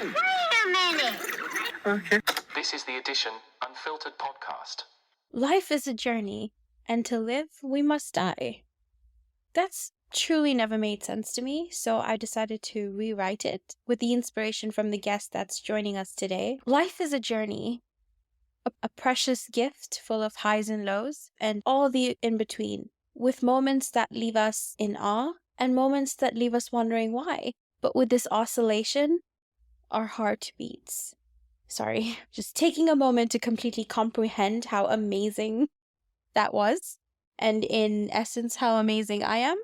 Wait a minute. Okay. This is the Edition Unfiltered podcast. Life is a journey, and to live, we must die. That's truly never made sense to me, so I decided to rewrite it with the inspiration from the guest that's joining us today. Life is a journey, a precious gift full of highs and lows, and all the in between, with moments that leave us in awe and moments that leave us wondering why. But with this oscillation, our heart beats. Sorry, just taking a moment to completely comprehend how amazing that was, and in essence, how amazing I am.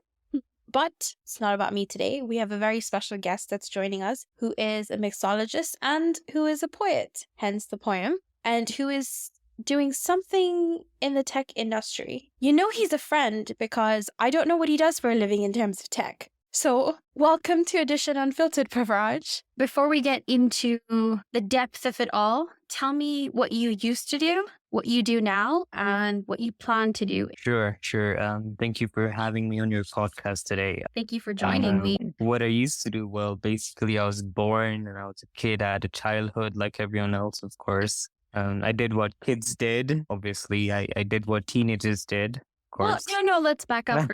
But it's not about me today. We have a very special guest that's joining us, who is a mixologist and who is a poet, hence the poem, and who is doing something in the tech industry. You know he's a friend because I don't know what he does for a living in terms of tech. So, welcome to Edition Unfiltered, Pavraj. Before we get into the depth of it all, tell me what you used to do, what you do now, and what you plan to do. Sure. Thank you for having me on your podcast today. Thank you for joining me. What I used to do, well, basically I was born and I was a kid. I had a childhood like everyone else, of course. I did what kids did. Obviously, I did what teenagers did. Well, no, let's back up.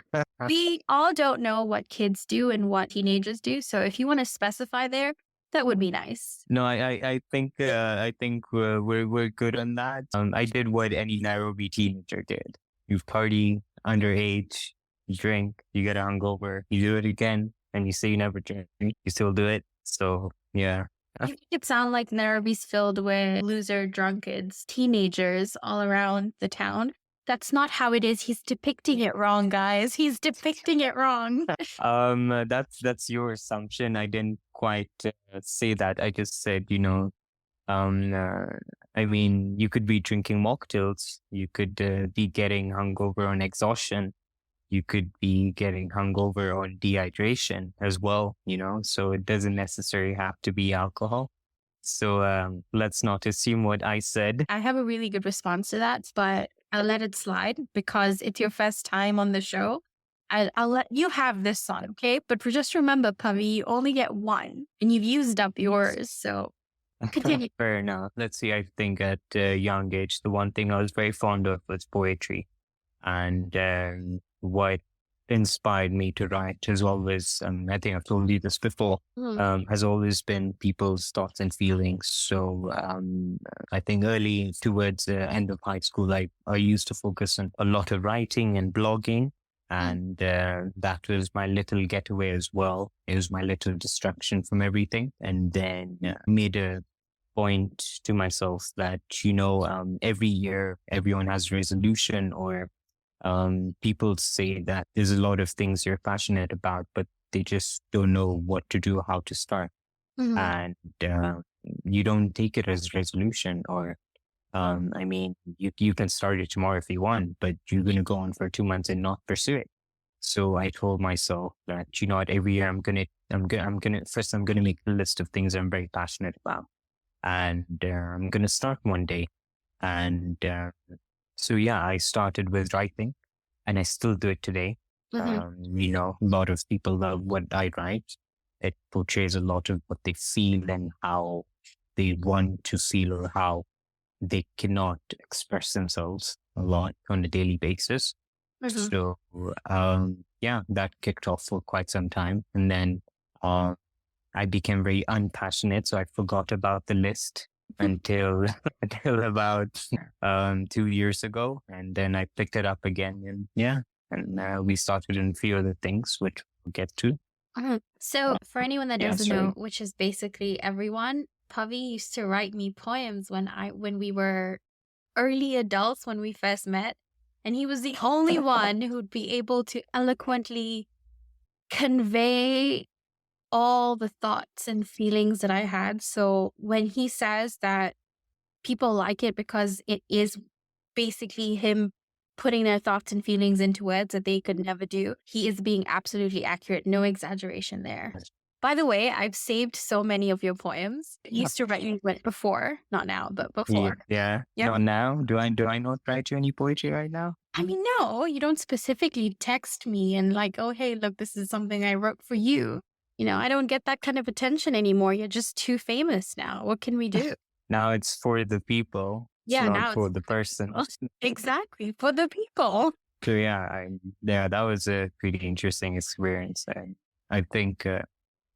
We all don't know what kids do and what teenagers do. So if you want to specify there, that would be nice. No, I think we're good on that. I did what any Nairobi teenager did. You party underage, you drink, you get a hungover, you do it again, and you say you never drink, you still do it. So yeah. You make it sound like Nairobi's filled with loser drunkards, teenagers all around the town. That's not how it is. He's depicting it wrong, guys. He's depicting it wrong. That's your assumption. I didn't quite say that. I just said, I mean, you could be drinking mocktails. You could be getting hungover on exhaustion. You could be getting hungover on dehydration as well, so it doesn't necessarily have to be alcohol. So let's not assume what I said. I have a really good response to that, but I'll let it slide because it's your first time on the show. I'll let you have this one, okay? But just remember, Pavi, you only get one and you've used up yours. So continue. Fair enough. Let's see. I think at a young age, the one thing I was very fond of was poetry. And what inspired me to write has always, I think I've told you this before, has always been people's thoughts and feelings. So I think early towards the end of high school, I used to focus on a lot of writing and blogging. And that was my little getaway as well. It was my little distraction from everything. And then made a point to myself that, every year everyone has a resolution or people say that there's a lot of things you're passionate about, but they just don't know what to do, how to start. Mhm. And you don't take it as a resolution or, you can start it tomorrow if you want, but you're going to go on for 2 months and not pursue it. So I told myself that, every year I'm going to make a list of things I'm very passionate about. And I'm going to start one day. And so, yeah, I started with writing and I still do it today. Mhm. A lot of people love what I write. It portrays a lot of what they feel and how they want to feel or how they cannot express themselves a lot on a daily basis. Mhm. So, that kicked off for quite some time. And then I became very unpassionate. So I forgot about the list until about 2 years ago, and then I picked it up again, and we started in a few other things, which we'll get to. So for anyone that Yeah, doesn't sorry. know, which is basically everyone, Pavi used to write me poems when we were early adults, when we first met, and he was the only one who'd be able to eloquently convey all the thoughts and feelings that I had. So when he says that people like it because it is basically him putting their thoughts and feelings into words that they could never do, he is being absolutely accurate. No exaggeration there. By the way, I've saved so many of your poems. I used to write you before, not now, but before. Yeah. Yep. Not now. Do I not write you any poetry right now? I mean, no, you don't specifically text me and like, oh, hey, look, this is something I wrote for you. I don't get that kind of attention anymore. You're just too famous now. What can we do? Now it's for the people. It's Yeah, not now for it's the person. exactly for the people. So yeah, that was a pretty interesting experience. I think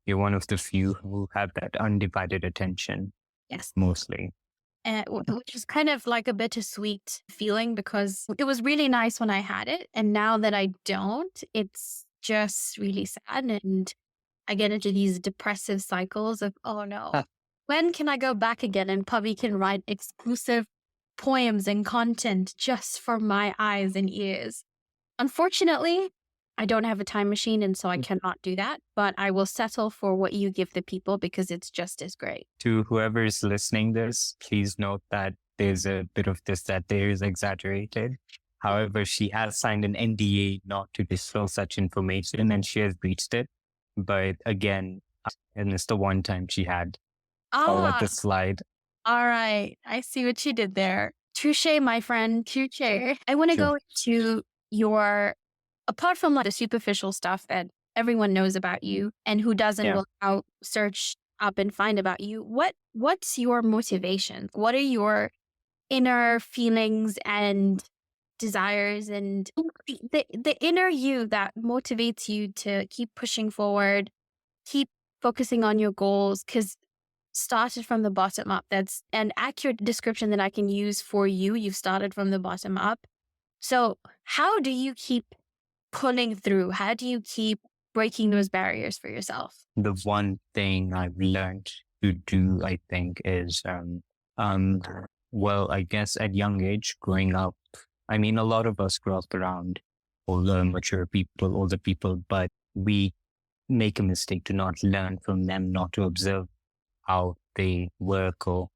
you're one of the few who have that undivided attention Yes. mostly. Which is kind of like a bittersweet feeling because it was really nice when I had it. And now that I don't, it's just really sad. And I get into these depressive cycles of, oh no, when can I go back again and Pubby can write exclusive poems and content just for my eyes and ears? Unfortunately, I don't have a time machine and so I cannot do that, but I will settle for what you give the people because it's just as great. To whoever is listening this, please note that there's a bit of this that there is exaggerated. However, she has signed an NDA not to disclose such information and she has breached it. But again, and it's the one time she had. I'll let this slide. All right. I see what you did there. Touche, my friend. Touche. I want to Sure. go to your, apart from like the superficial stuff that everyone knows about you and who doesn't Yeah. will out search up and find about you. What's your motivation? What are your inner feelings and desires and the inner you that motivates you to keep pushing forward, keep focusing on your goals? Because started from the bottom up. That's an accurate description that I can use for you. You've started from the bottom up. So how do you keep pulling through? How do you keep breaking those barriers for yourself? The one thing I've learned to do, I think, is, well, I guess at young age, growing up, I mean, a lot of us grow up around older, mature people, older people, but we make a mistake to not learn from them, not to observe how they work or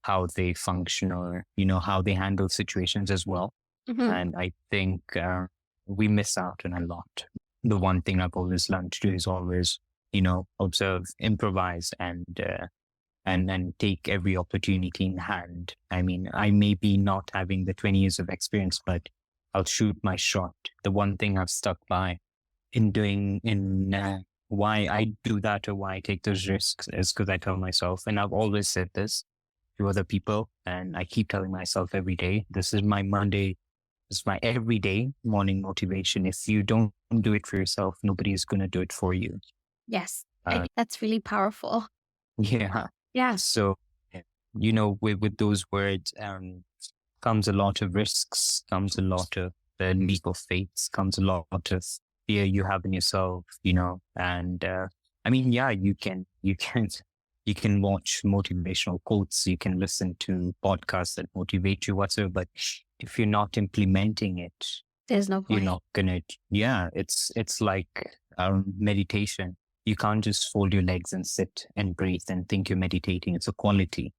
how they function or, how they handle situations as well. And I think we miss out on a lot. The one thing I've always learned to do is always, observe, improvise, and take every opportunity in hand. I mean, I may be not having the 20 years of experience, but I'll shoot my shot. The one thing I've stuck by why I do that or why I take those risks is because I tell myself, and I've always said this to other people, and I keep telling myself every day, this is my Monday, this is my everyday morning motivation. If you don't do it for yourself, nobody is going to do it for you. Yes, that's really powerful. Yeah. Yeah. So, with those words comes a lot of risks, comes a lot of the leap of faith, comes a lot of fear you have in yourself, and I mean, yeah, you can watch motivational quotes, you can listen to podcasts that motivate you, whatsoever, but if you're not implementing it, there's no point. You're not gonna, it's like meditation. You can't just fold your legs and sit and breathe and think you're meditating. It's a quality.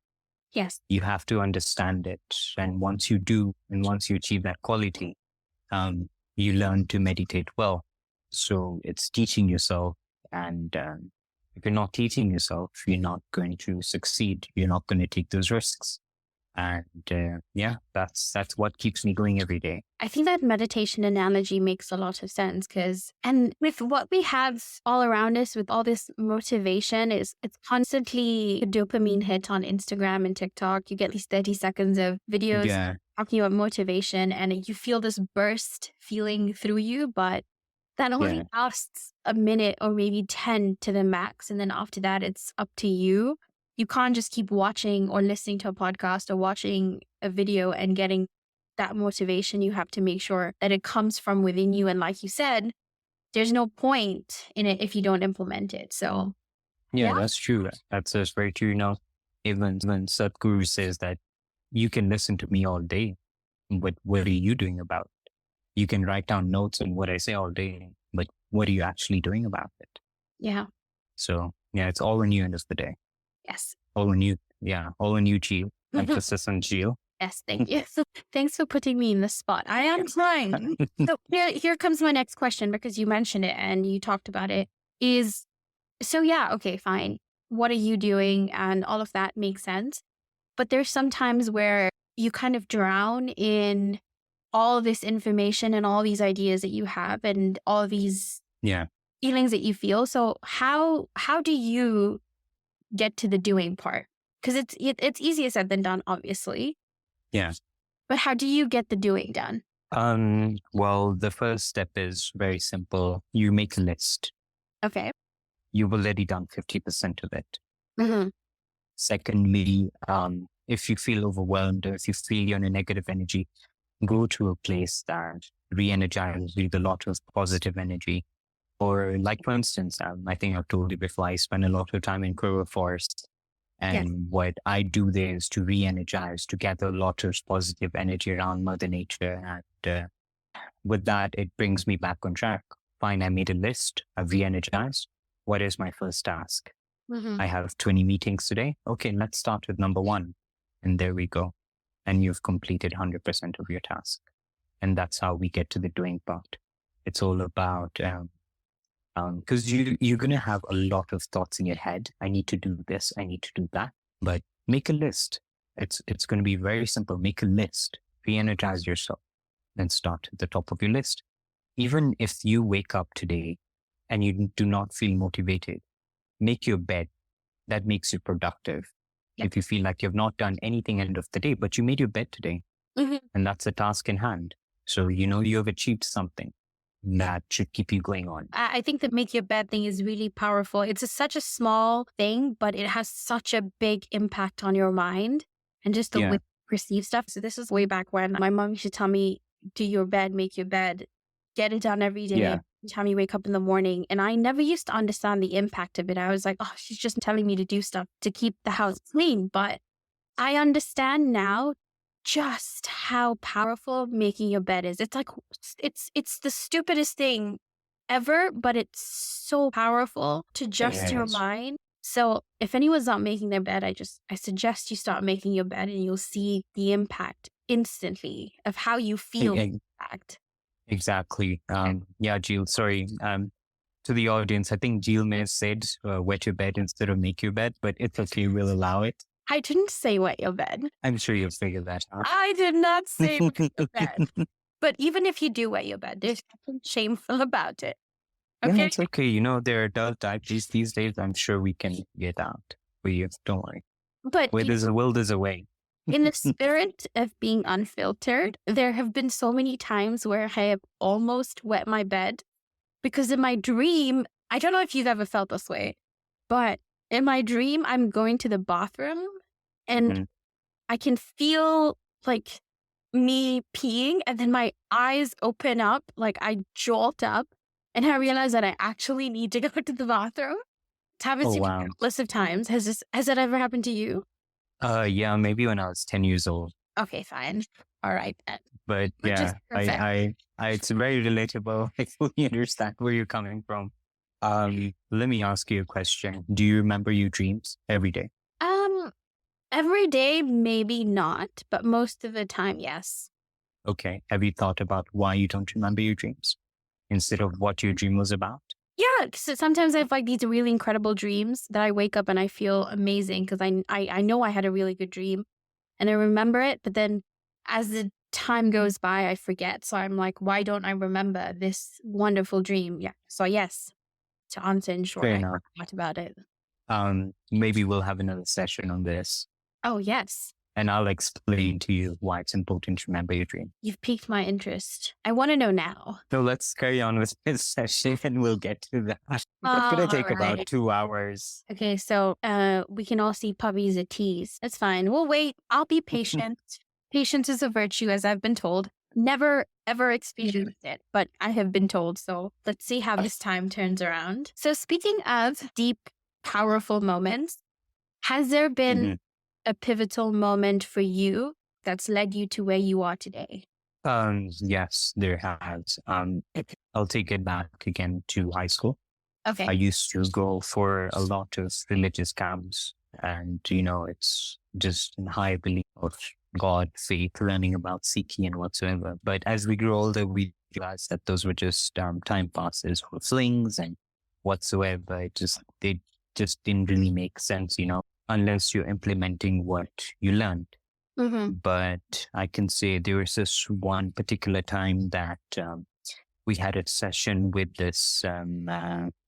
Yes. You have to understand it. And once you do, and once you achieve that quality, you learn to meditate well. So it's teaching yourself. And if you're not teaching yourself, you're not going to succeed. You're not going to take those risks. And that's what keeps me going every day. I think that meditation analogy makes a lot of sense and with what we have all around us, with all this motivation, it's constantly a dopamine hit on Instagram and TikTok. You get these 30 seconds of videos talking about motivation and you feel this burst feeling through you, but that only lasts a minute or maybe 10 to the max. And then after that, it's up to you. You can't just keep watching or listening to a podcast or watching a video and getting that motivation. You have to make sure that it comes from within you. And like you said, there's no point in it if you don't implement it. So, yeah. That's true. That's very true. Even Sadhguru says that you can listen to me all day, but what are you doing about it? You can write down notes on what I say all day, but what are you actually doing about it? Yeah. So, it's all on you end of the day. Yes. All on you. Yeah. All on you, Gio. Emphasis on Gio. Yes. Thank you. So thanks for putting me in the spot. I am trying. So here comes my next question, because you mentioned it and you talked about it okay, fine. What are you doing? And all of that makes sense. But there's some times where you kind of drown in all this information and all these ideas that you have and all these feelings that you feel. So how do you get to the doing part? Because it's easier said than done, obviously. Yeah. But how do you get the doing done? Well, the first step is very simple. You make a list. Okay. You've already done 50% of it. Mm-hmm. Secondly, if you feel overwhelmed or if you feel you're in a negative energy, go to a place that re-energizes you with a lot of positive energy. Or like, for instance, I think I've told you before, I spend a lot of time in Kruger Forest. Yes. And what I do there is to re-energize, to gather a lot of positive energy around Mother Nature. And with that, it brings me back on track. Fine, I made a list, I've re-energized. What is my first task? Mm-hmm. I have 20 meetings today. Okay, let's start with number 1. And there we go. And you've completed 100% of your task. And that's how we get to the doing part. It's all about, because you're going to have a lot of thoughts in your head. I need to do this. I need to do that. But make a list. It's going to be very simple. Make a list. Re-energize yourself. Then start at the top of your list. Even if you wake up today and you do not feel motivated, make your bed. That makes you productive. Yep. If you feel like you've not done anything end of the day, but you made your bed today, Mm-hmm. and that's a task in hand. So, you have achieved something that should keep you going on. I think the make your bed thing is really powerful. It's such a small thing, but it has such a big impact on your mind and just the way you perceive stuff. So this is way back when my mom used to tell me, do your bed, make your bed, get it done every day. Yeah. Every time you wake up in the morning. And I never used to understand the impact of it. I was like, oh, she's just telling me to do stuff to keep the house clean. But I understand now just how powerful making your bed is. It's like, it's the stupidest thing ever, but it's so powerful to adjust your mind. So if anyone's not making their bed, I suggest you start making your bed and you'll see the impact instantly of how you feel. Impact. Exactly. Yeah, Jill, sorry. To the audience, I think Jill may have said wet your bed instead of make your bed, but it's okay. We'll allow it. I didn't say wet your bed. I'm sure you'll figure that out. I did not say wet your bed. But even if you do wet your bed, there's nothing shameful about it. Okay? Yeah, it's okay. There are adult diapers these days. I'm sure we can get out for you. Don't worry. But where there's a will, there's a way. In the spirit of being unfiltered, there have been so many times where I have almost wet my bed because in my dream, I don't know if you've ever felt this way, but in my dream, I'm going to the bathroom and I can feel like me peeing and then my eyes open up, like I jolt up and I realize that I actually need to go to the bathroom. It's happened to me countless of times. Has that ever happened to you? Yeah, maybe when I was 10 years old. Okay, fine. All right then. But yeah, I it's very relatable. I fully understand where you're coming from. Let me ask you a question. Do you remember your dreams every day? Every day, maybe not, but most of the time, yes. Okay. Have you thought about why you don't remember your dreams instead of what your dream was about? Yeah, so sometimes I have like these really incredible dreams that I wake up and I feel amazing because I know I had a really good dream and I remember it. But then as the time goes by, I forget. So I'm like, why don't I remember this wonderful dream? Yeah. So yes, to answer in short, I forgot about it. Maybe we'll have another session on this. Oh, yes. And I'll explain to you why it's important to remember your dream. You've piqued my interest. I want to know now. So let's carry on with this session and we'll get to that. It's going to take about 2 hours. Okay, so we can all see puppies at teas. That's fine. We'll wait. I'll be patient. Patience is a virtue, as I've been told. Never, ever experienced it, but I have been told. So let's see how this time turns around. So speaking of deep, powerful moments, has there been a pivotal moment for you that's led you to where you are today? Yes, there has. I'll take it back again to high school. Okay. I used to go for a lot of religious camps and, it's just in high belief of God, faith, learning about Sikhi and whatsoever. But as we grew older, we realized that those were just time passes for flings and whatsoever. They just didn't really make sense, unless you're implementing what you learned. But I can say there was this one particular time that we had a session with this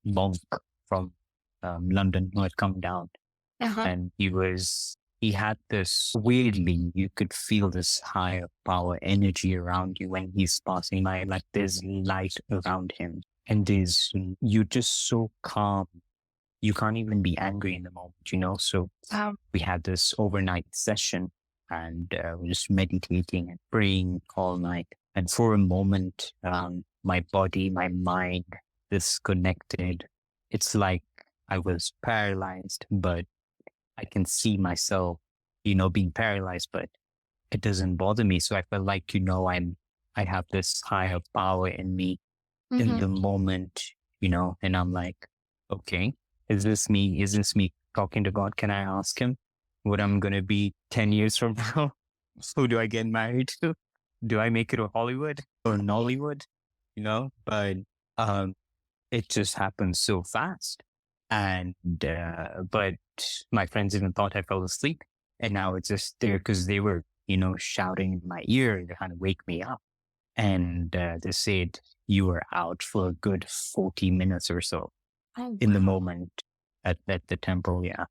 monk from London who had come down, and he had this weirdly, you could feel this higher power energy around you when he's passing by, like there's light around him, and you're just so calm. You can't even be angry in the moment. So we had this overnight session, and we're just meditating and praying all night. And for a moment, my body, my mind disconnected. It's like I was paralyzed, but I can see myself, being paralyzed, but it doesn't bother me. So I felt like, I have this higher power in me in the moment, and I'm like, okay, is this me? Is this me talking to God? Can I ask him what I'm going to be 10 years from now? Who do I get married to? Do I make it to Hollywood or Nollywood? But it just happened so fast. And, but my friends even thought I fell asleep. And now it's just there because they were, shouting in my ear to kind of wake me up. And they said, you were out for a good 40 minutes or so in the moment at the temple. Yeah.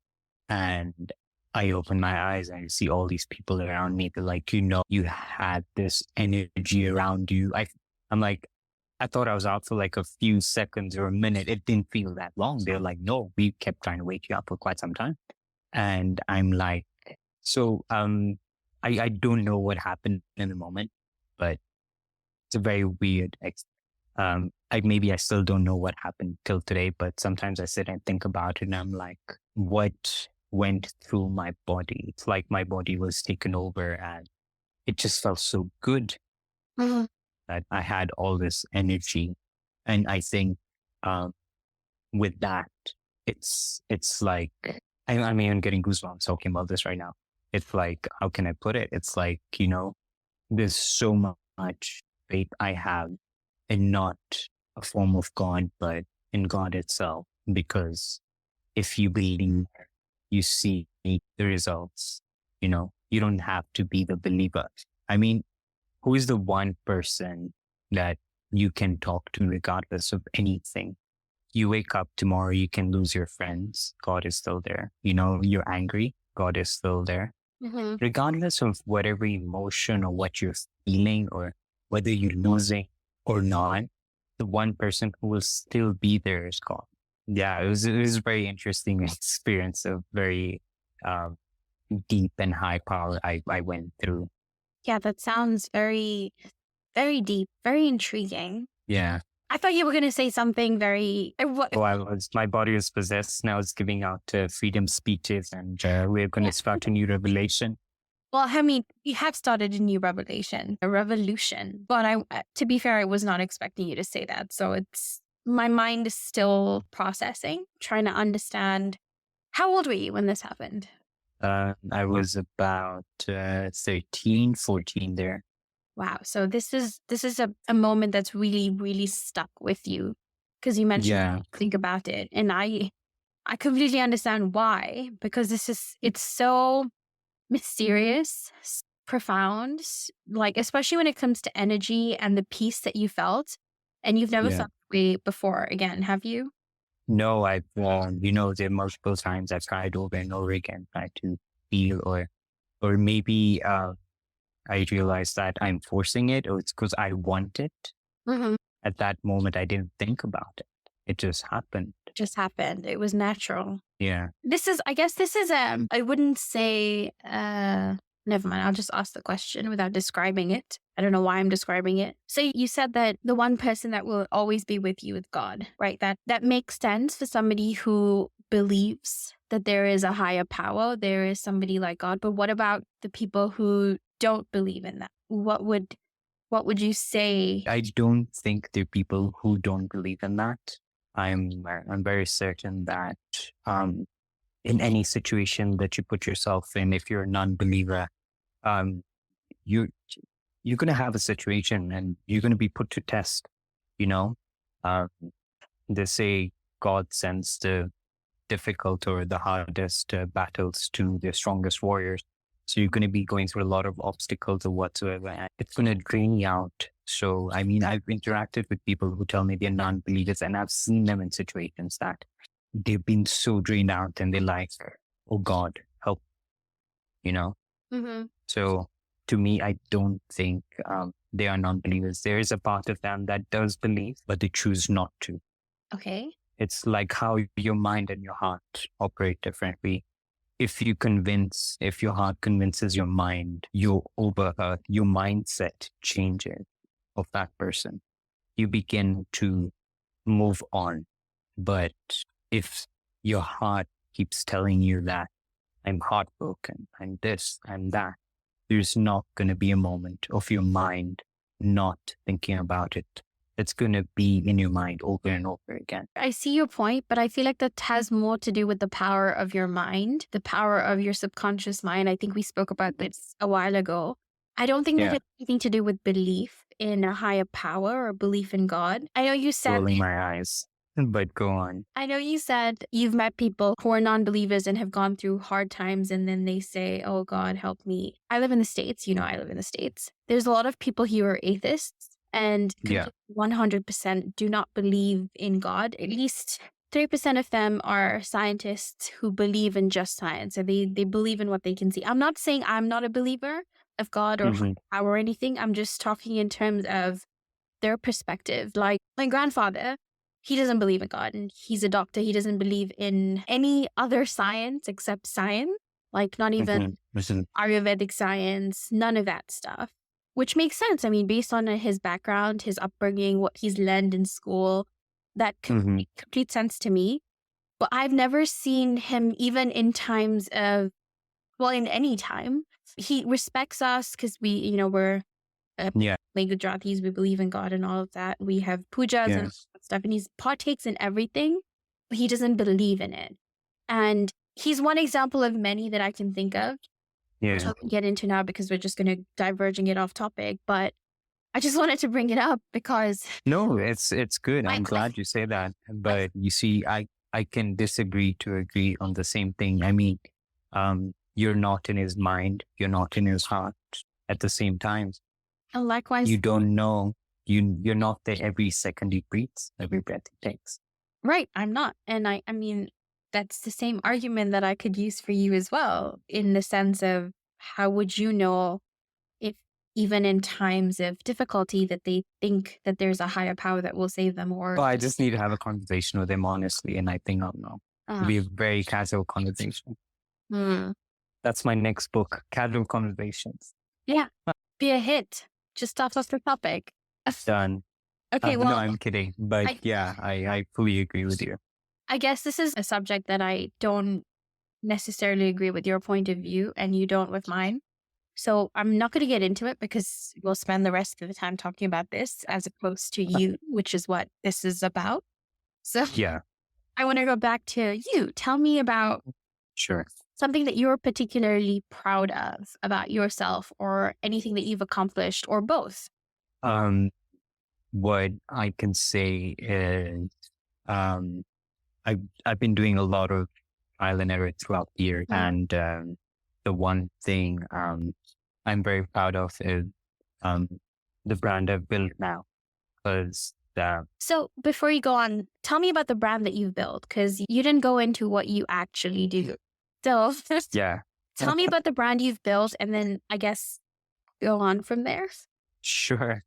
And I open my eyes and I see all these people around me. They're like, you had this energy around you. I'm like, I thought I was out for like a few seconds or a minute. It didn't feel that long. They're like, no, we kept trying to wake you up for quite some time. And I'm like, so I don't know what happened in the moment, but it's a very weird. Maybe I still don't know what happened till today, but sometimes I sit and think about it, and I'm like, what went through my body? It's like my body was taken over, and it just felt so good that I had all this energy. And I think with that, it's like I'm even getting goosebumps talking about this right now. It's like, how can I put it? It's like, there's so much faith I have in not a form of God, but in God itself. Because if you believe, you see the results. You don't have to be the believer. I mean, who is the one person that you can talk to regardless of anything? You wake up tomorrow, you can lose your friends. God is still there. You're angry. God is still there. Regardless of whatever emotion or what you're feeling or whether you're losing or not, the one person who will still be there is God. Yeah, it was a very interesting experience of very deep and high power I went through. Yeah, that sounds very, very deep, very intriguing. Yeah. I thought you were going to say something very... my body is possessed. Now it's giving out freedom speeches, and we're going to start a new revelation. Well, I mean, you have started a new revelation, a revolution. But to be fair, I was not expecting you to say that. So my mind is still processing, trying to understand. How old were you when this happened? I was about 13, 14 there. Wow. So this is a moment that's really, really stuck with you, because you mentioned think about it. And I completely understand why, because it's so mysterious, profound, like, especially when it comes to energy and the peace that you felt. And you've never felt that way before again, have you? No, I've, there are multiple times I've tried over and over again, tried to feel, or maybe I realized that I'm forcing it, or it's because I want it. At that moment, I didn't think about it. It just happened. It was natural. Yeah. I guess this is, I wouldn't say, never mind. I'll just ask the question without describing it. I don't know why I'm describing it. So you said that the one person that will always be with you is God, right? That makes sense for somebody who believes that there is a higher power, there is somebody like God. But what about the people who don't believe in that? What would you say? I don't think there are people who don't believe in that. I'm very certain that in any situation that you put yourself in, if you're a non-believer, you're going to have a situation and you're going to be put to test. They say God sends the difficult or the hardest battles to the strongest warriors. So you're going to be going through a lot of obstacles or whatsoever. And it's going to drain you out So, I mean, I've interacted with people who tell me they're non-believers, and I've seen them in situations that they've been so drained out and they're like, oh God, help, you know? Mm-hmm. So to me, I don't think they are non-believers. There is a part of them that does believe, but they choose not to. Okay. It's like how your mind and your heart operate differently. If your heart convinces your mind, your mindset changes of that person, you begin to move on. But if your heart keeps telling you that I'm heartbroken, I'm this, I'm that, there's not going to be a moment of your mind not thinking about it. It's going to be in your mind over and over again. I see your point, but I feel like that has more to do with the power of your mind, the power of your subconscious mind. I think we spoke about this a while ago. I don't think that has anything to do with belief in a higher power or belief in God. I know you said Rolling my eyes, but go on. I know you said you've met people who are non-believers and have gone through hard times, and then they say, oh God, help me. I live in the States. I live in the States. There's a lot of people here who are atheists and 100% do not believe in God. At least 3% of them are scientists who believe in just science, or they believe in what they can see. I'm not saying I'm not a believer of God or power or anything. I'm just talking in terms of their perspective. Like my grandfather, he doesn't believe in God, and he's a doctor. He doesn't believe in any other science except science, like not even Ayurvedic science, none of that stuff, which makes sense. I mean, based on his background, his upbringing, what he's learned in school, that make complete sense to me. But I've never seen him, even in times of, in any time, he respects us because we're like Gujaratis, we believe in God and all of that. We have pujas and stuff, and he partakes in everything, but he doesn't believe in it. And he's one example of many that I can think of. Which I'll get into now because we're just going to diverge and get off topic. But I just wanted to bring it up because no, it's good. I'm glad you say that. But you see, I can disagree to agree on the same thing. I mean, you're not in his mind, you're not in his heart at the same time. And likewise, you don't know. You're not there every second he breathes, every breath he takes. Right, I'm not, and I mean. That's the same argument that I could use for you as well, in the sense of how would you know if even in times of difficulty that they think that there's a higher power that will save them? Or I just need to have a conversation with him honestly, and I think I'll know. It'll be a very casual conversation. That's my next book, Casual Conversations. Yeah, be a hit. Just off the topic. Done. Okay, no, I'm kidding, but I fully agree with you. I guess this is a subject that I don't necessarily agree with your point of view, and you don't with mine. So I'm not going to get into it because we'll spend the rest of the time talking about this as opposed to you, which is what this is about. So I want to go back to you. Tell me about something that you're particularly proud of about yourself, or anything that you've accomplished, or both. What I can say is I've been doing a lot of trial and error throughout the year, and the one thing I'm very proud of is the brand I've built now. So before you go on, tell me about the brand that you've built, because you didn't go into what you actually do. So tell me about the brand you've built, and then I guess go on from there. Sure.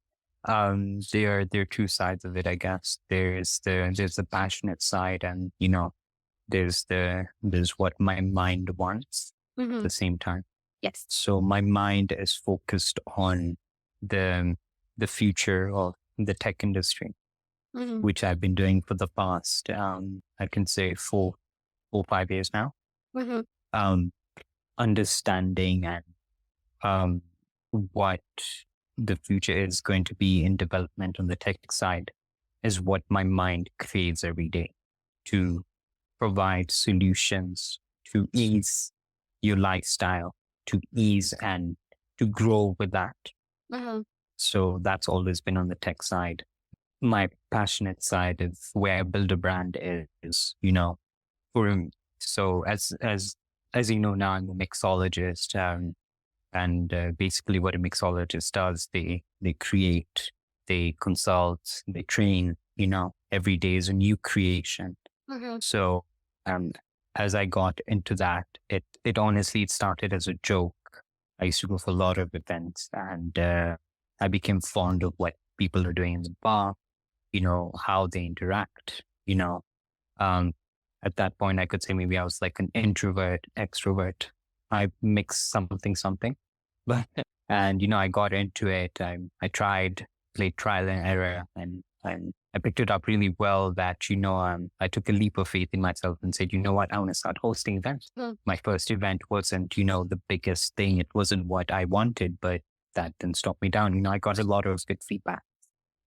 There are two sides of it, I guess. There's the passionate side, and there's what my mind wants at the same time. Yes. So my mind is focused on the future of the tech industry, which I've been doing for the past I can say 4 or 5 years now. Understanding and what the future is going to be in development on the tech side is what my mind craves every day, to provide solutions to ease your lifestyle, to ease and to grow with that. So that's always been on the tech side. My passionate side of where I build a brand is, so as you know now, I'm a mixologist. And basically what a mixologist does, they create they consult, they train, every day is a new creation. So as I got into that, it honestly started as a joke. I used to go for a lot of events, and I became fond of what people are doing in the bar, how they interact, At that point, I could say maybe I was like an introvert, extrovert. I mixed something. But, and, I got into it. I tried, played trial and error, and I picked it up really well that, I took a leap of faith in myself and said, you know what, I want to start hosting events. My first event wasn't, the biggest thing. It wasn't what I wanted, but that didn't stop me down. I got a lot of good feedback,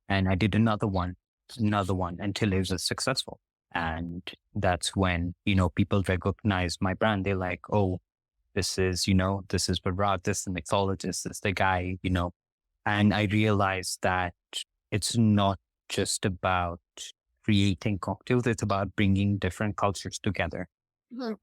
and I did another one until it was successful. And that's when, people recognize my brand. They're like, oh, this is Pavraj, this is the mixologist, this is the guy, And I realized that it's not just about creating cocktails, it's about bringing different cultures together.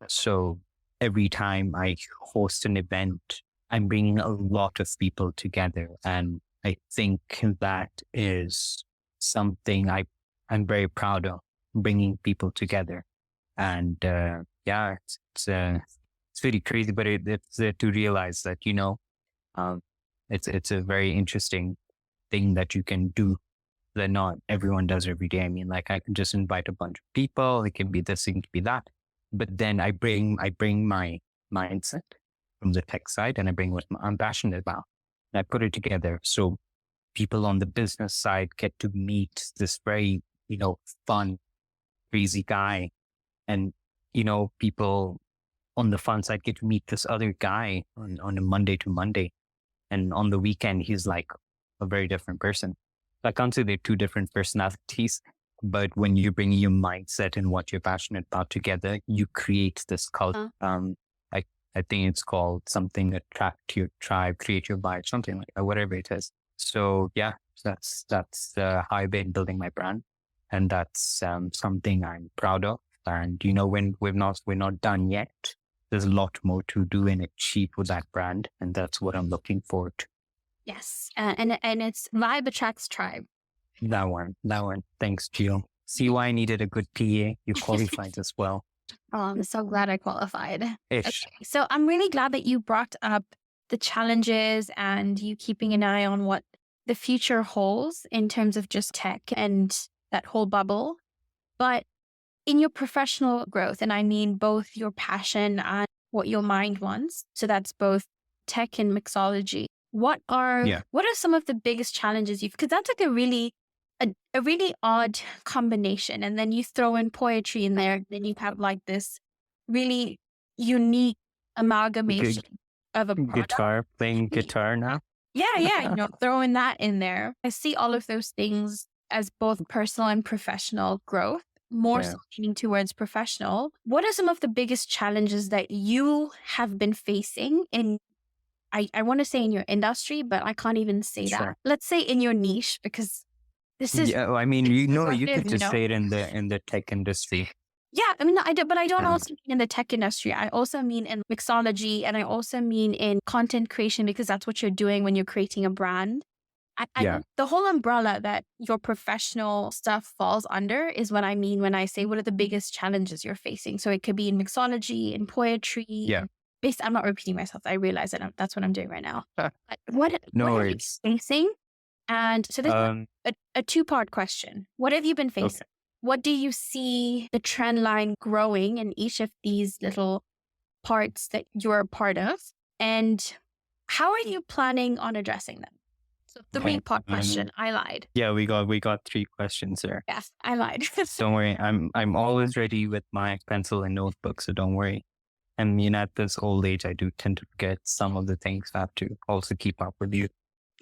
So every time I host an event, I'm bringing a lot of people together. And I think that is something I'm very proud of, bringing people together. And it's very crazy, but it's to realize that, it's a very interesting thing that you can do that not everyone does every day. I mean, like, I can just invite a bunch of people. It can be this, it can be that. But then I bring my mindset from the tech side, and I bring what I'm passionate about. And I put it together. So people on the business side get to meet this very, fun, crazy guy. And, people on the fun side get to meet this other guy on a Monday to Monday. And on the weekend, he's like a very different person. I can't say they're two different personalities, but when you bring your mindset and what you're passionate about together, you create this culture. I think it's called something, attract your tribe, create your vibe, something like that, whatever it is. So yeah, that's how I've been building my brand. And that's something I'm proud of. And, when we're not done yet, there's a lot more to do and achieve with that brand. And that's what I'm looking forward to. Yes. And it's vibe attracts tribe. That one. Thanks, Gio. See why I needed a good PA? You qualified as well. Oh, I'm so glad I qualified. Ish. Okay. So I'm really glad that you brought up the challenges and you keeping an eye on what the future holds in terms of just tech and that whole bubble. But in your professional growth, and I mean both your passion and what your mind wants, so that's both tech and mixology, what are some of the biggest challenges because that's like a really odd combination. And then you throw in poetry in there, then you have like this really unique amalgamation of a product. Playing guitar now. Yeah, throwing that in there. I see all of those things as both personal and professional growth, more so leaning towards professional. What are some of the biggest challenges that you have been facing in, I want to say in your industry, but I can't even say that. Let's say in your niche, because this is... Yeah, I mean, you could just say it in the tech industry. Yeah, I mean, but I don't also mean in the tech industry. I also mean in mixology, and I also mean in content creation, because that's what you're doing when you're creating a brand. The whole umbrella that your professional stuff falls under is what I mean when I say what are the biggest challenges you're facing. So it could be in mixology, in poetry. Yeah. I'm not repeating myself. I realize that that's what I'm doing right now. What are you facing? And so there's a two-part question. What have you been facing? Okay. What do you see the trend line growing in each of these little parts that you're a part of? And how are you planning on addressing them? So three-part question. I lied. Yeah, we got three questions there. Yes, I lied. Don't worry. I'm always ready with my pencil and notebook, so don't worry. I mean, at this old age, I do tend to forget some of the things I have to also keep up with you.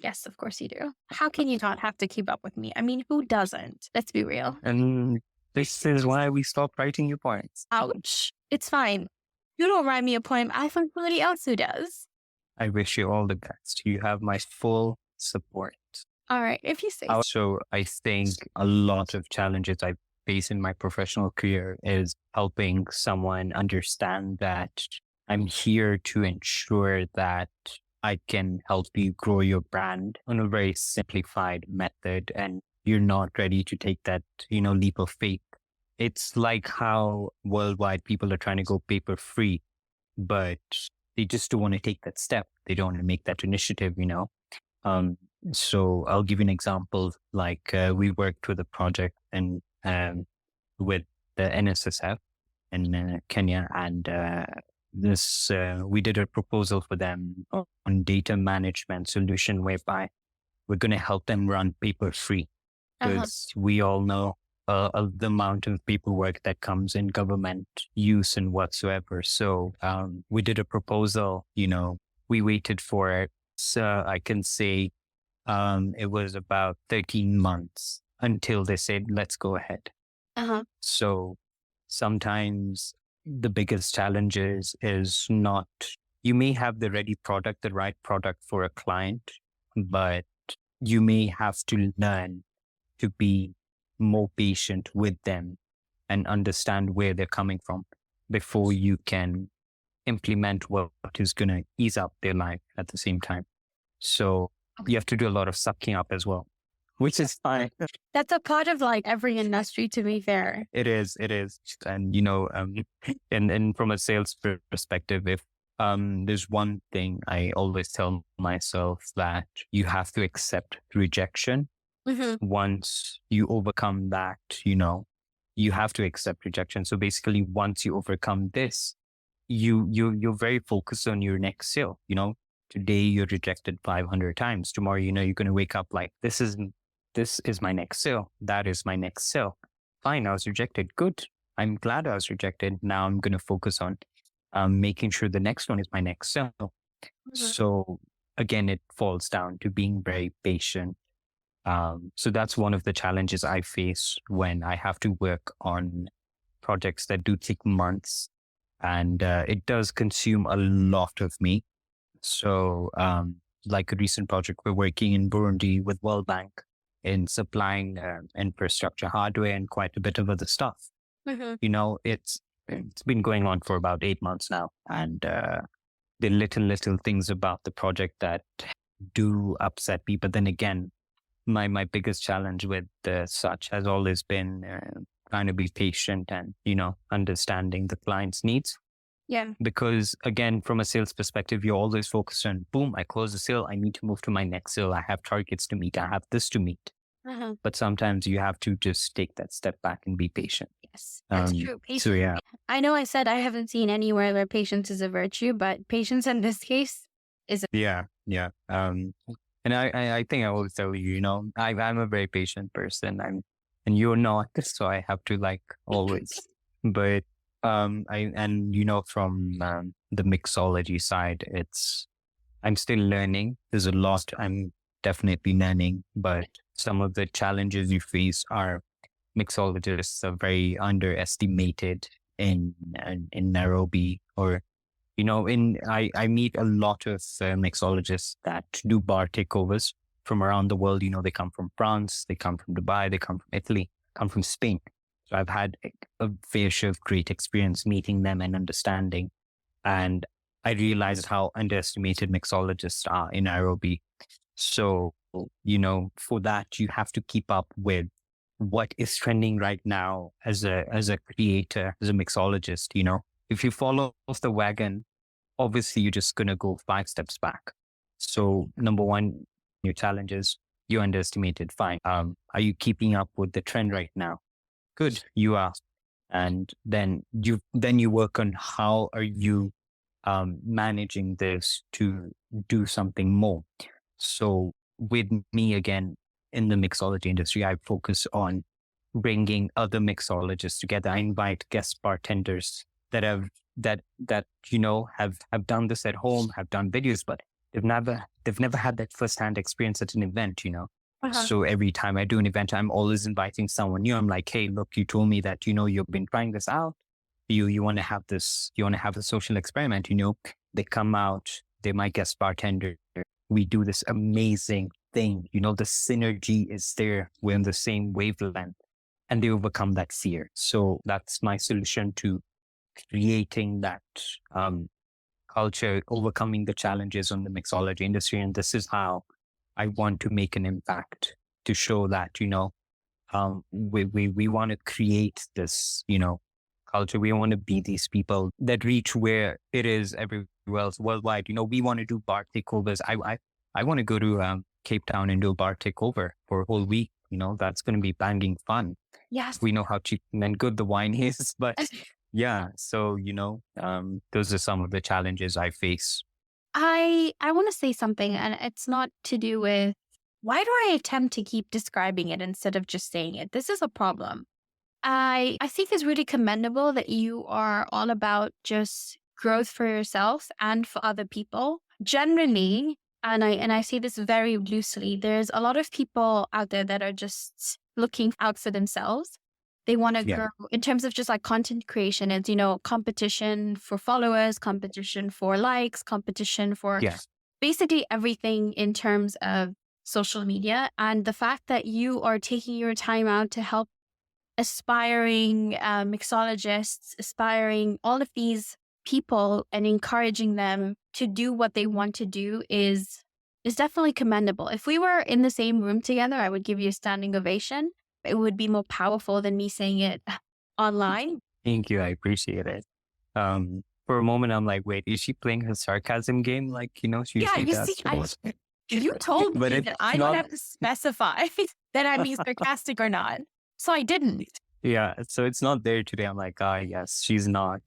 Yes, of course you do. How can you not have to keep up with me? I mean, who doesn't? Let's be real. And this is why we stopped writing your poems. Ouch. It's fine. You don't write me a poem. I find somebody else who does. I wish you all the best. You have my full support. All right, if you say so. I think a lot of challenges I face in my professional career is helping someone understand that I'm here to ensure that I can help you grow your brand on a very simplified method, and you're not ready to take that, leap of faith. It's like how worldwide people are trying to go paper free, but they just don't want to take that step. They don't want to make that initiative. Um, so I'll give you an example. Like we worked with a project and with the NSSF in Kenya, and this we did a proposal for them on data management solution whereby we're going to help them run paper free, because we all know the amount of paperwork that comes in government use and whatsoever. So we did a proposal. We waited for it. So I can say it was about 13 months until they said, let's go ahead. So sometimes the biggest challenge is not, you may have the ready product, the right product for a client, but you may have to learn to be more patient with them and understand where they're coming from before you can implement what is going to ease up their life at the same time. So you have to do a lot of sucking up as well, which is fine. That's a part of like every industry, to be fair. It is. And, and from a sales perspective, if there's one thing I always tell myself, that you have to accept rejection. Once you overcome that, you have to accept rejection. So basically, once you overcome this, you're very focused on your next sale. Today you're rejected 500 times. Tomorrow, you're going to wake up like, this is my next sale. That is my next sale. Fine, I was rejected. Good. I'm glad I was rejected. Now I'm going to focus on making sure the next one is my next sale. So again, it falls down to being very patient. So that's one of the challenges I face when I have to work on projects that do take months, and it does consume a lot of me. So like a recent project, we're working in Burundi with World Bank in supplying infrastructure, hardware, and quite a bit of other stuff. It's been going on for about 8 months now, and the little things about the project that do upset me. But then again, my biggest challenge with such has always been trying to be patient and, understanding the client's needs. Yeah. Because again, from a sales perspective, you're always focused on, boom, I close the sale. I need to move to my next sale. I have targets to meet. I have this to meet. But sometimes you have to just take that step back and be patient. Yes, that's true. Patience. So yeah. I know I said I haven't seen anywhere where patience is a virtue, but patience in this case is Yeah. And I think I will tell you, I'm a very patient person. And you're not, so I have to like always. But from the mixology side, I'm still learning. There's a lot I'm definitely learning, but some of the challenges you face are mixologists are very underestimated in Nairobi, or I meet a lot of mixologists that do bar takeovers from around the world. They come from France, they come from Dubai, they come from Italy, come from Spain. So I've had a fair share of great experience meeting them and understanding. And I realized how underestimated mixologists are in Nairobi. So, for that, you have to keep up with what is trending right now as a creator, as a mixologist. If you follow off the wagon, obviously you're just going to go 5 steps back. So number one, your challenges, you underestimated. Fine. Are you keeping up with the trend right now? Good, you are. And then you work on how are you managing this to do something more. So with me, again, in the mixology industry, I focus on bringing other mixologists together. I invite guest bartenders that have done this at home, have done videos, but they've never had that firsthand experience at an event. So every time I do an event, I'm always inviting someone new. I'm like, hey, look, you told me that you've been trying this out. You want to have this. You want to have a social experiment. They come out. They're my guest bartender. We do this amazing thing. The synergy is there. We're on the same wavelength, and they overcome that fear. So that's my solution to creating that culture, overcoming the challenges on the mixology industry. And this is how I want to make an impact to show that, we want to create this, culture. We want to be these people that reach where it is everywhere else worldwide. We want to do bar takeovers. I want to go to Cape Town and do a bar takeover for a whole week. That's going to be banging fun. Yes. We know how cheap and good the wine is, but yeah. So, those are some of the challenges I face. I want to say something, and it's not to do with why do I attempt to keep describing it instead of just saying it? This is a problem. I think it's really commendable that you are all about just growth for yourself and for other people. Generally, and I say this very loosely, there's a lot of people out there that are just looking out for themselves. They want to grow in terms of just like content creation. It's, competition for followers, competition for likes, competition for basically everything in terms of social media. And the fact that you are taking your time out to help aspiring mixologists, aspiring all of these people and encouraging them to do what they want to do is definitely commendable. If we were in the same room together, I would give you a standing ovation. It would be more powerful than me saying it online. Thank you. I appreciate it. For a moment, I'm like, wait, is she playing her sarcasm game? Like, she You told me that I don't have to specify that I'm being sarcastic or not. So I didn't. Yeah. So it's not there today. I'm like, yes, she's not.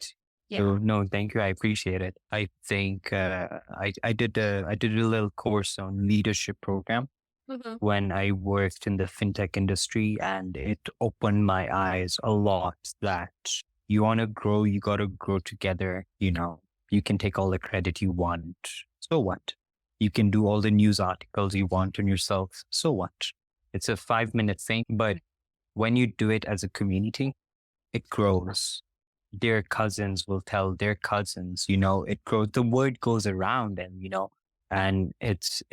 Yeah. So no, thank you. I appreciate it. I think I did a little course on leadership program when I worked in the fintech industry, and it opened my eyes a lot that you want to grow, you got to grow together. You can take all the credit you want. So what? You can do all the news articles you want on yourself. So what? It's a 5-minute thing, but when you do it as a community, it grows. Their cousins will tell their cousins, it grows. The word goes around, and it's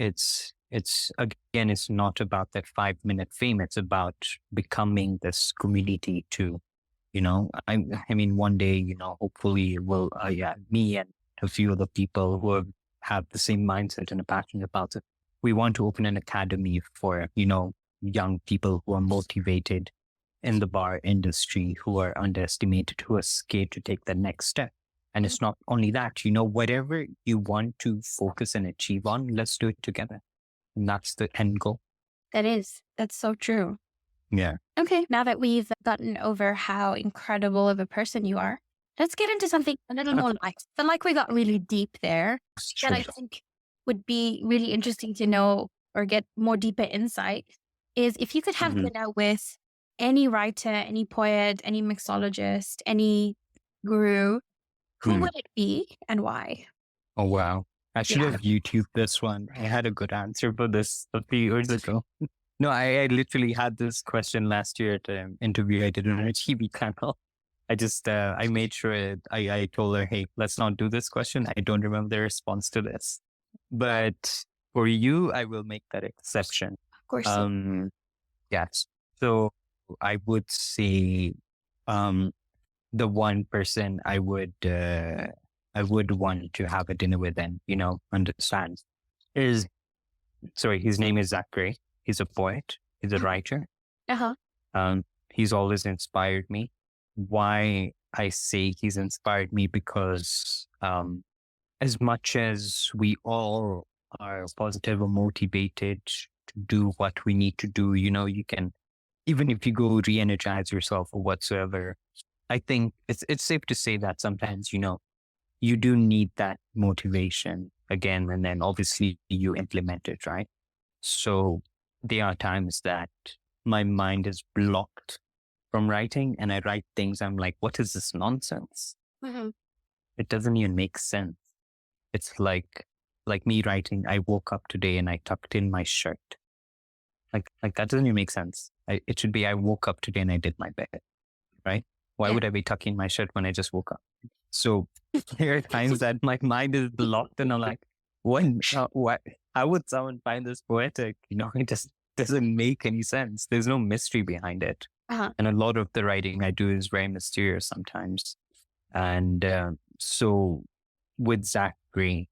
again, it's not about that 5-minute fame. It's about becoming this community too. I mean, one day, hopefully will, me and a few other people who have the same mindset and are passionate about it. We want to open an academy for, young people who are motivated in the bar industry, who are underestimated, who are scared to take the next step. And it's not only that, whatever you want to focus and achieve on, let's do it together. And that's the end goal. That's so true. Yeah. Okay. Now that we've gotten over how incredible of a person you are, let's get into something a little more light. I feel like we got really deep there. Sure. That I think would be really interesting to know or get more deeper insight is if you could have dinner with any writer, any poet, any mixologist, any guru, who would it be and why? Oh, wow. I should have YouTubed this one. I had a good answer for this a few years ago. No, I literally had this question last year at an interview I did on a TV channel. I just, I made sure I told her, hey, let's not do this question. I don't remember the response to this. But for you, I will make that exception. Of course. Yes. So I would say the one person I would want to have a dinner with and, understand his name is Zach Gray. He's a poet. He's a writer. He's always inspired me. Why I say he's inspired me because as much as we all are positive or motivated to do what we need to do, you can, even if you go re-energize yourself or whatsoever, I think it's safe to say that sometimes, you do need that motivation again, and then obviously you implement it, right? So there are times that my mind is blocked from writing and I write things. I'm like, what is this nonsense? It doesn't even make sense. It's like me writing, I woke up today and I tucked in my shirt. Like that doesn't even make sense. It should be, I woke up today and I did my bed, right? Why would I be tucking my shirt when I just woke up? So there are times that my mind is blocked and I'm like, what? How would someone find this poetic? It just doesn't make any sense. There's no mystery behind it. And a lot of the writing I do is very mysterious sometimes. And so with Zach grade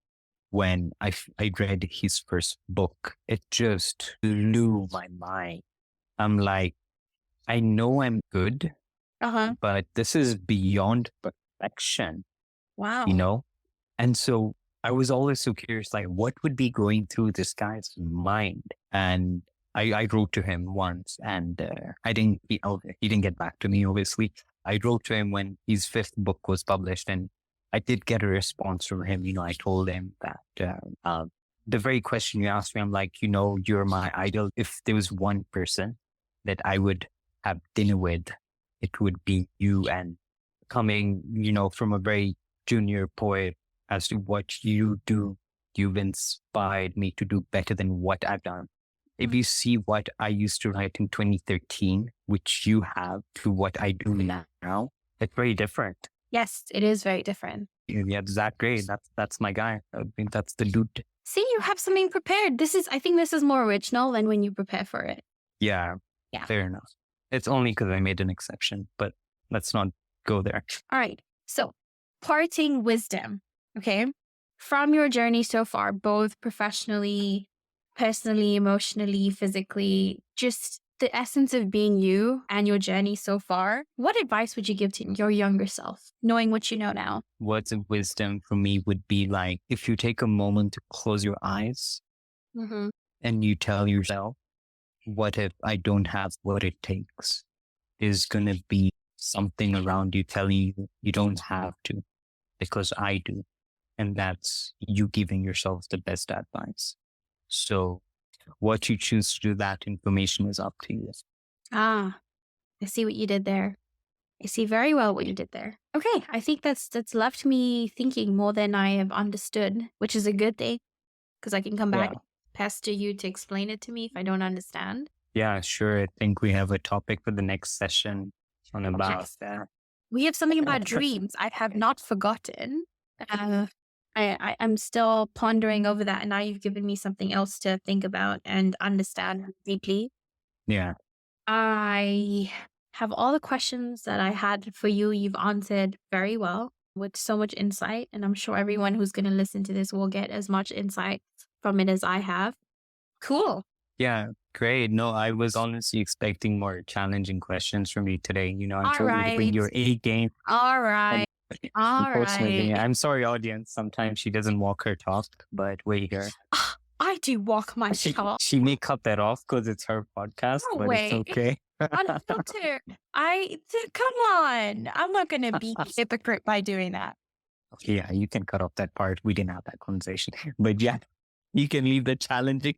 when I read his first book. It just blew my mind. I'm like, I know I'm good, but this is beyond perfection, Wow. you know? And so I was always so curious, like, what would be going through this guy's mind? And I wrote to him once, and he didn't get back to me, obviously. I wrote to him when his fifth book was published, and I did get a response from him. I told him that the very question you asked me, I'm like, you're my idol. If there was one person that I would have dinner with, it would be you. And coming, from a very junior poet, as to what you do, you've inspired me to do better than what I've done. If you see what I used to write in 2013, which you have, to what I do now, it's very different. Yes, it is very different. Yeah, that's great. That's my guy. I think that's the dude. See, you have something prepared. I think this is more original than when you prepare for it. Yeah. Fair enough. It's only because I made an exception, but let's not go there. All right. So, parting wisdom, okay? From your journey so far, both professionally, personally, emotionally, physically, just the essence of being you and your journey so far, what advice would you give to your younger self, knowing what you know now? Words of wisdom for me would be like, if you take a moment to close your eyes and you tell yourself, what if I don't have what it takes? There's going to be something around you telling you you don't have to, because I do. And that's you giving yourself the best advice. So what you choose to do, that information is up to you. I see what you did there. I see very well what you did there. Okay, I think that's left me thinking more than I have understood, which is a good thing, because I can come back pester you to explain it to me if I don't understand. Yeah, sure. I think we have a topic for the next session on about that. We have something about dreams. I have not forgotten. I'm still pondering over that, and now you've given me something else to think about and understand deeply. Yeah. I have all the questions that I had for you. You've answered very well with so much insight, and I'm sure everyone who's going to listen to this will get as much insight from it as I have. Cool. Yeah, great. No, I was honestly expecting more challenging questions from you today. I'm trying to bring your A game. All right. Unfortunately, I'm sorry, audience. Sometimes she doesn't walk her talk, but we're here. I do walk my talk. She may cut that off because it's her podcast, but it's okay. Unfiltered. Come on. I'm not going to be a hypocrite by doing that. Yeah, you can cut off that part. We didn't have that conversation. But yeah, you can leave the challenging.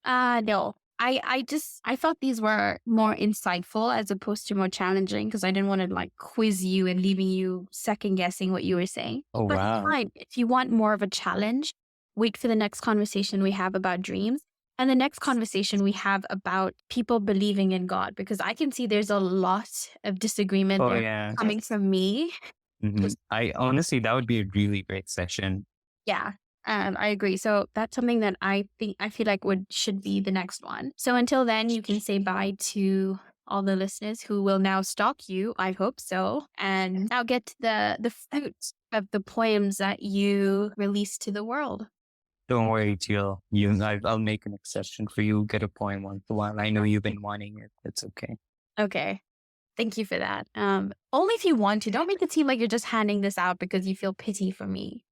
No. I thought these were more insightful as opposed to more challenging, because I didn't want to quiz you and leaving you second guessing what you were saying. Oh, but wow. Fine. If you want more of a challenge, wait for the next conversation we have about dreams and the next conversation we have about people believing in God, because I can see there's a lot of disagreement coming from me. I honestly, that would be a really great session. Yeah. I agree. So that's something that I feel like should be the next one. So until then, you can say bye to all the listeners who will now stalk you. I hope so. And now get the fruit of the poems that you release to the world. Don't worry, Jill. I'll make an exception for you. Get a poem once in a while. I know you've been wanting it. It's okay. Okay. Thank you for that. Only if you want to. Don't make it seem like you're just handing this out because you feel pity for me.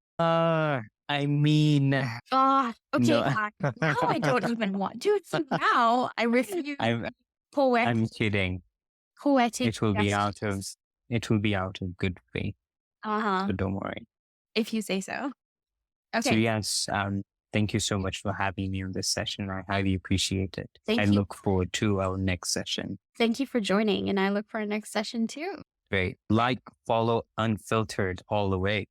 I mean... okay. No. Now I don't even want to. So now I refuse. I'm kidding. Poetic. It will be out of good faith. So don't worry. If you say so. Okay. So yes, thank you so much for having me on this session. I highly appreciate it. Thank you. Look forward to our next session. Thank you for joining, and I look for our next session too. Great. Follow, Unfiltered all the way.